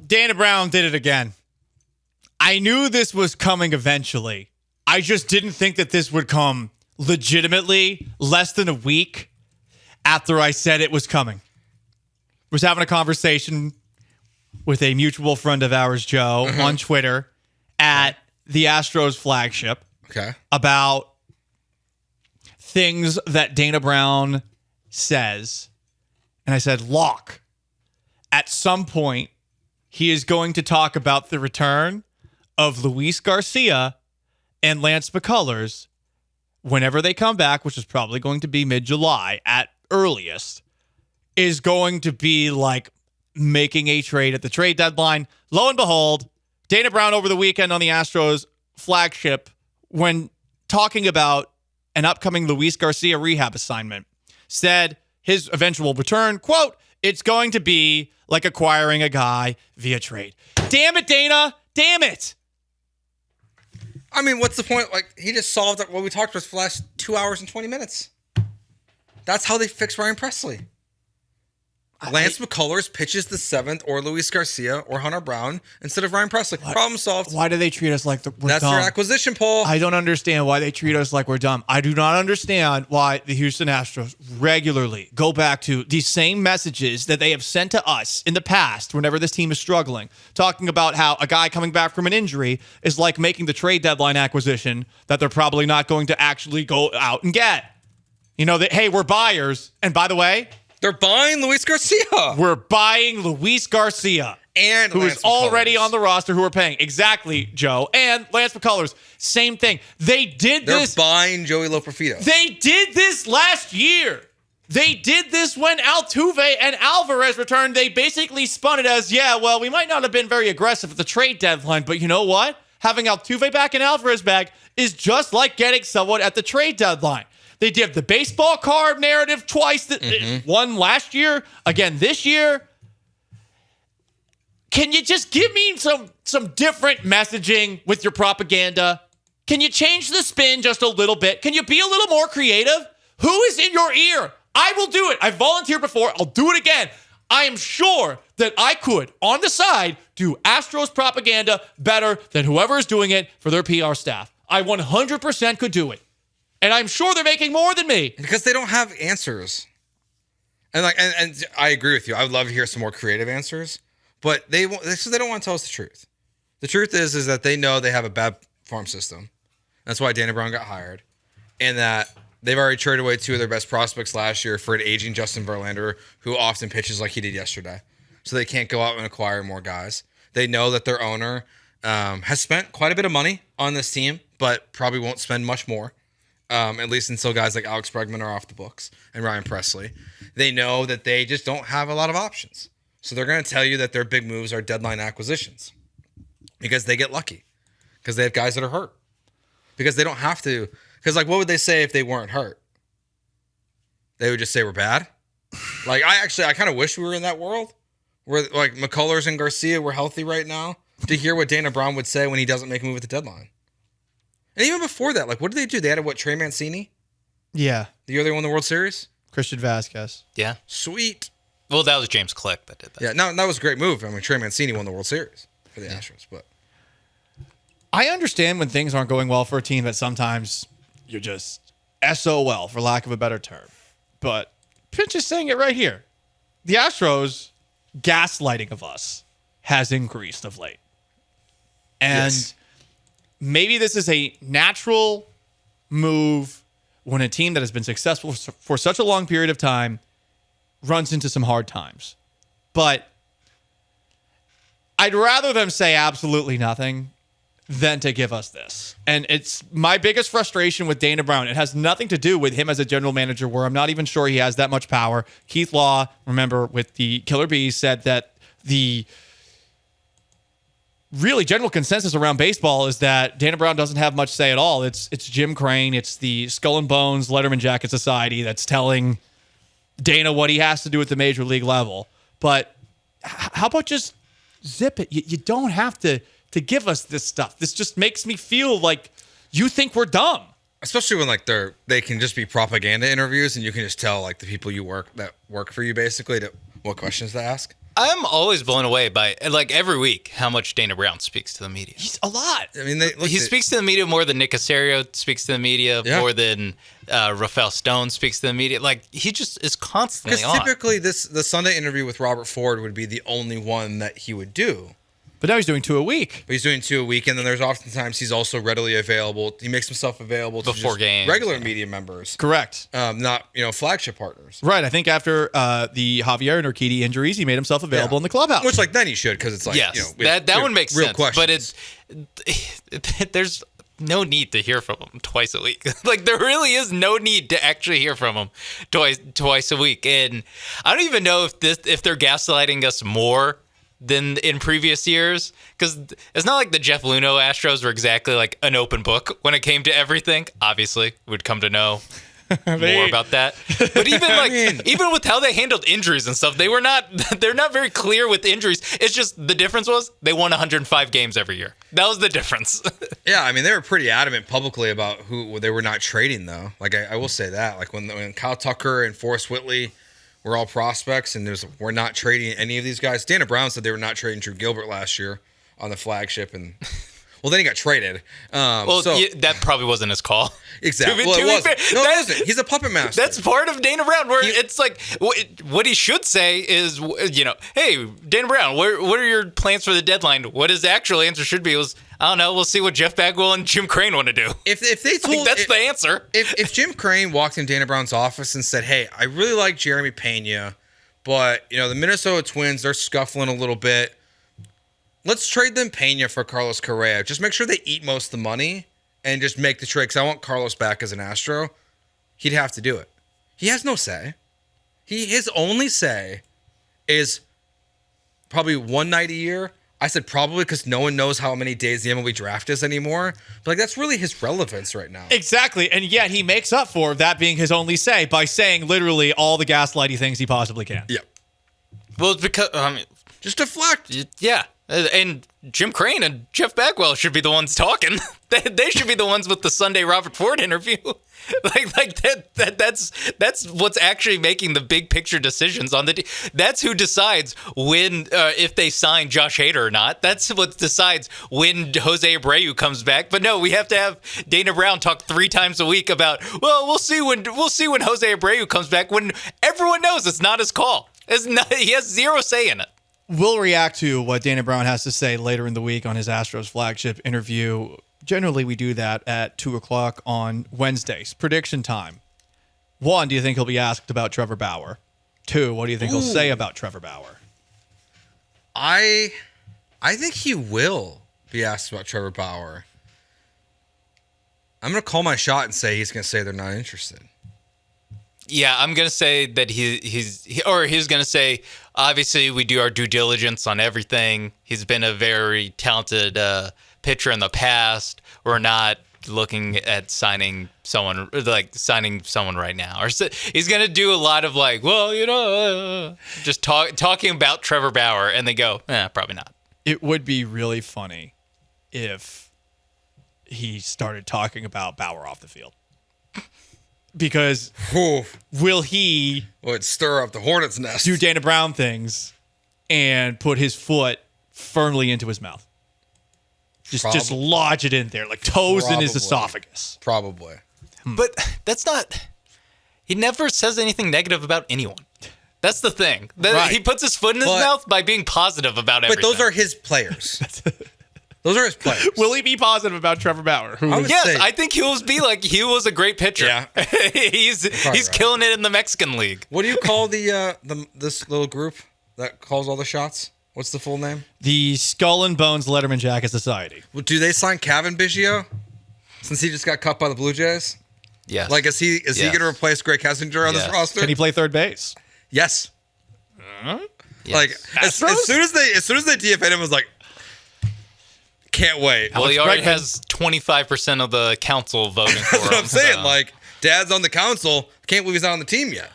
Dana Brown did it again. I knew this was coming eventually. I just didn't think that this would come legitimately less than a week after I said it was coming. Was having a conversation with a mutual friend of ours, Joe, on Twitter at the Astros flagship about things that Dana Brown says. And I said, lock. At some point, he is going to talk about the return of Luis Garcia and Lance McCullers whenever they come back, which is probably going to be mid-July at earliest, is going to be like making a trade at the trade deadline. Lo and behold, Dana Brown over the weekend on the Astros flagship, when talking about an upcoming Luis Garcia rehab assignment, said his eventual return, quote, it's going to be like acquiring a guy via trade. Damn it, Dana. Damn it. I mean, what's the point? Like, he just solved what we talked about for the last 2 hours and 20 minutes. That's how they fix Ryan Presley. Lance McCullers pitches the 7th, or Luis Garcia, or Hunter Brown instead of Ryan Presley. Problem solved. Why do they treat us like we're That's dumb? their acquisition, Paul. I don't understand why they treat us like we're dumb. I do not understand why the Houston Astros regularly go back to these same messages that they have sent to us in the past whenever this team is struggling, talking about how a guy coming back from an injury is like making the trade deadline acquisition that they're probably not going to actually go out and get. You know, that, hey, we're buyers. And by the way, they're buying Luis Garcia. We're buying Luis Garcia. And who Lance is already McCullers on the roster, who are paying. Exactly, Joe. And Lance McCullers, same thing. They're buying Joey Loperfido. They did this last year. They did this when Altuve and Alvarez returned. They basically spun it as, yeah, well, we might not have been very aggressive at the trade deadline, but you know what? Having Altuve back and Alvarez back is just like getting someone at the trade deadline. They did the baseball card narrative twice. One last year, again this year. Can you just give me some different messaging with your propaganda? Can you change the spin just a little bit? Can you be a little more creative? Who is in your ear? I will do it. I've volunteered before. I'll do it again. I am sure that I could, on the side, do Astros propaganda better than whoever is doing it for their PR staff. I 100% could do it. And I'm sure they're making more than me. Because they don't have answers. And and I agree with you. I would love to hear some more creative answers. But they don't want to tell us the truth. The truth is that they know they have a bad farm system. That's why Dana Brown got hired. And that they've already traded away 2 of their best prospects last year for an aging Justin Verlander, who often pitches like he did yesterday. So they can't go out and acquire more guys. They know that their owner has spent quite a bit of money on this team, but probably won't spend much more. At least until guys like Alex Bregman are off the books and Ryan Presley. They know that they just don't have a lot of options. So they're going to tell you that their big moves are deadline acquisitions because they get lucky, because they have guys that are hurt, because they don't have to. Because, like, what would they say if they weren't hurt? They would just say we're bad. Like, I kind of wish we were in that world where, like, McCullers and Garcia were healthy right now to hear what Dana Brown would say when he doesn't make a move at the deadline. And even before that, like, what did they do? They had Trey Mancini? Yeah. The year they won the World Series? Christian Vasquez. Yeah. Sweet. Well, that was James Click that did that. Yeah, no, that was a great move. I mean, Trey Mancini won the World Series for the Astros. But I understand when things aren't going well for a team that sometimes you're just SOL, for lack of a better term. But Pinch is saying it right here. The Astros gaslighting of us has increased of late. And yes, maybe this is a natural move when a team that has been successful for such a long period of time runs into some hard times. But I'd rather them say absolutely nothing than to give us this. And it's my biggest frustration with Dana Brown. It has nothing to do with him as a general manager, where I'm not even sure he has that much power. Keith Law, remember, with the Killer Bees, said that the really general consensus around baseball is that Dana Brown doesn't have much say at all. It's Jim Crane, it's the Skull and Bones Letterman Jacket Society that's telling Dana what he has to do at the major league level. But how about just zip it? You don't have to give us this stuff. This just makes me feel like you think we're dumb. Especially when they can just be propaganda interviews and you can just tell like the people that work for you basically what questions to ask. I'm always blown away by, like, every week how much Dana Brown speaks to the media. He's a lot. I mean, He speaks to the media more than Nick Casario speaks to the media, more than Rafael Stone speaks to the media. Like, he just is constantly on. Because typically the Sunday interview with Robert Ford would be the only one that he would do. But now he's doing 2 a week. But he's doing 2 a week, and then there's oftentimes he's also readily available. He makes himself available to Before just games, regular media members. Correct. Not, flagship partners. Right. I think after the Javier and Urquidy injuries, he made himself available in the clubhouse. Which, like, then he should, because it's like, Yes, we have that one makes real sense. questions. But there's no need to hear from him twice a week. Like, there really is no need to actually hear from him twice a week. And I don't even know if they're gaslighting us more than in previous years, because it's not like the Jeff Luhnow Astros were exactly like an open book when it came to everything. Obviously, we'd come to know more about that. But even even with how they handled injuries and stuff, they're not very clear with injuries. It's just the difference was they won 105 games every year. That was the difference. Yeah, I mean, they were pretty adamant publicly about who they were not trading, though. Like, I will say that. Like, when Kyle Tucker and Forrest Whitley were all prospects, and we're not trading any of these guys. Dana Brown said they were not trading Drew Gilbert last year on the flagship, and well, then he got traded. That probably wasn't his call. Exactly. It wasn't. He's a puppet master. That's part of Dana Brown, where it's like what he should say is, hey, Dana Brown, what are your plans for the deadline? What his actual answer should be was, I don't know. We'll see what Jeff Bagwell and Jim Crane want to do. If they told, that's the answer. If Jim Crane walked in Dana Brown's office and said, "Hey, I really like Jeremy Pena, but the Minnesota Twins, they're scuffling a little bit. Let's trade them Pena for Carlos Correa. Just make sure they eat most of the money and just make the trade, because I want Carlos back as an Astro." He'd have to do it. He has no say. His only say is probably one night a year. I said probably because no one knows how many days the MLB draft is anymore. But, like, that's really his relevance right now. Exactly. And yet he makes up for that being his only say by saying literally all the gaslighty things he possibly can. Yeah. Well, it's because, just deflect. Yeah. And Jim Crane and Jeff Bagwell should be the ones talking. They should be the ones with the Sunday Robert Ford interview. That's what's actually making the big picture decisions on the. That's who decides when if they sign Josh Hader or not. That's what decides when Jose Abreu comes back. But no, we have to have Dana Brown talk 3 times a week about. Well, we'll see when Jose Abreu comes back. When everyone knows it's not his call. He has zero say in it. We'll react to what Dana Brown has to say later in the week on his Astros flagship interview. Generally, we do that at 2 o'clock on Wednesdays. Prediction time. 1, do you think he'll be asked about Trevor Bauer? 2, what do you think he'll say about Trevor Bauer? I think he will be asked about Trevor Bauer. I'm going to call my shot and say he's going to say they're not interested. Yeah, I'm going to say that he's going to say, obviously, we do our due diligence on everything. He's been a very talented pitcher in the past. We're not looking at signing someone right now. Or he's going to do a lot of just talking about Trevor Bauer, and they go, probably not. It would be really funny if he started talking about Bauer off the field. Because will he would stir up the hornet's nest, do Dana Brown things, and put his foot firmly into his mouth? Just lodge it in there, like toes in his esophagus. Probably. But that's not. He never says anything negative about anyone. That's the thing. Right. He puts his foot in his mouth by being positive about everything. But those are his players. Those are his players. Will he be positive about Trevver Bauer? I think he'll be like, he was a great pitcher. Yeah. he's killing it in the Mexican League. What do you call this little group that calls all the shots? What's the full name? The Skull and Bones Letterman Jacket Society. Well, do they sign Kevin Biggio since he just got cut by the Blue Jays? Yes. Like, is he going to replace Greg Kessinger on this roster? Can he play third base? Yes. Yes. Like, as soon as they DFA'd him, was like, can't wait. Well, he already has 25% of the council voting for him. That's what I'm saying. Like, Dad's on the council. Can't believe he's not on the team yet.